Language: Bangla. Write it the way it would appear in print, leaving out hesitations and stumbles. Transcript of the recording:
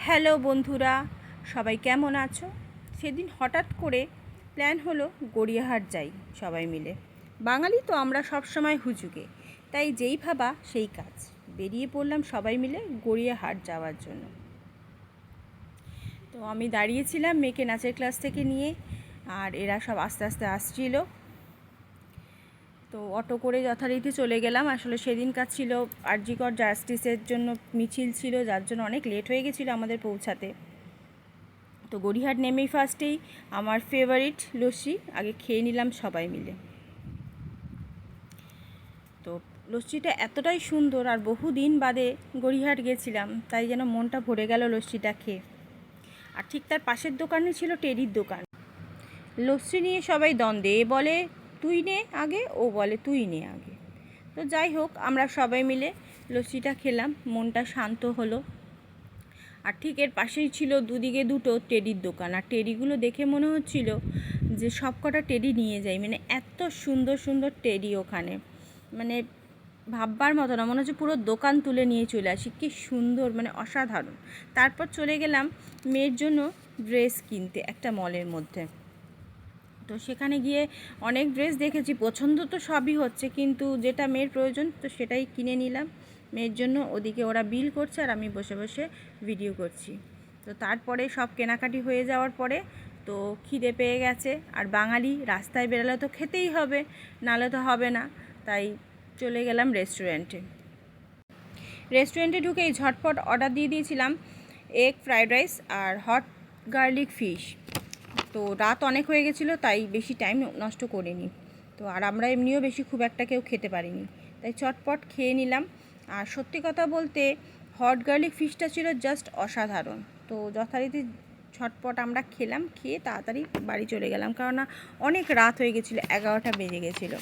হ্যালো বন্ধুরা, সবাই কেমন আছো? সেদিন হঠাৎ করে প্ল্যান হলো গড়িয়াহাট যাই সবাই মিলে। বাঙালি তো আমরা সবসময় হুজুগে, তাই যেই ভাবা সেই কাজ। বেরিয়ে পড়লাম সবাই মিলে গড়িয়াহাট যাওয়ার জন্য। তো আমি দাঁড়িয়েছিলাম মেয়েকে নাচের ক্লাস থেকে নিয়ে, আর এরা সব আস্তে আস্তে আসছিল। তো অটো করে যথারীতি চলে গেলাম। আসলে সেদিনকার ছিল আরজি কর জাস্টিসের জন্য মিছিল ছিল, যার জন্য অনেক লেট হয়ে গেছিলো আমাদের পৌঁছাতে। তো গড়িয়াহাট নেমেই ফার্স্টেই আমার ফেভারিট লস্যি আগে খেয়ে নিলাম সবাই মিলে। তো লস্যিটা এতটাই সুন্দর, আর বহু দিন বাদে গড়িয়াহাট গেছিলাম, তাই যেন মনটা ভরে গেল লস্যিটা খেয়ে। আর ঠিক তার পাশের দোকানে ছিল টেরির দোকান। লস্যি নিয়ে সবাই দ্বন্দ্বে, এ বলে তুই নে আগে, ও বলে তুই নে আগে। তো যাই হোক, আমরা সবাই মিলে লস্যিটা খেলাম, মনটা শান্ত হলো। আর ঠিক এর পাশেই ছিল দুদিকে দুটো টেডির দোকান, আর টেডিগুলো দেখে মনে হচ্ছিল যে সব কটা টেডি নিয়ে যাই, মানে এত সুন্দর সুন্দর টেডি ওখানে, মানে ভাববার মতো না, মনে হচ্ছে পুরো দোকান তুলে নিয়ে চলে আসি, কি সুন্দর, মানে অসাধারণ। তারপর চলে গেলাম মেয়ের জন্য ড্রেস কিনতে একটা মলের মধ্যে। তো সেখানে গিয়ে অনেক ড্রেস দেখেছি, পছন্দ তো সবই হচ্ছে, কিন্তু যেটা মেয়ের প্রয়োজন তো সেটাই কিনে নিলাম মেয়ের জন্য। ওদিকে ওরা বিল করছে আর আমি বসে বসে ভিডিও করছি। তো তারপরে সব কেনাকাটি হয়ে যাওয়ার পরে তো খিদে পেয়ে গেছে, আর বাঙালি রাস্তায় বেরোলে তো খেতেই হবে, নাহলে তো হবে না। তাই চলে গেলাম রেস্টুরেন্টে ঢুকেই ঝটপট অর্ডার দিয়ে দিয়েছিলাম এগ ফ্রাইড রাইস আর হট গার্লিক ফিশ। তো রাত অনেক হয়ে গেছিলো, তাই বেশি টাইম নষ্ট করিনি। তো আর আমরা এমনিও বেশি খুব একটা কেউ খেতে পারিনি, তাই চটপট খেয়ে নিলাম। আর সত্যি কথা বলতে হট গার্লিক ফিশটা ছিল জাস্ট অসাধারণ। তো যথারীতি ঝটপট আমরা খেলাম, খেয়ে তাড়াতাড়ি বাড়ি চলে গেলাম, কারণ অনেক রাত হয়ে গেছিলো, 11টা বেজে গেছিলো।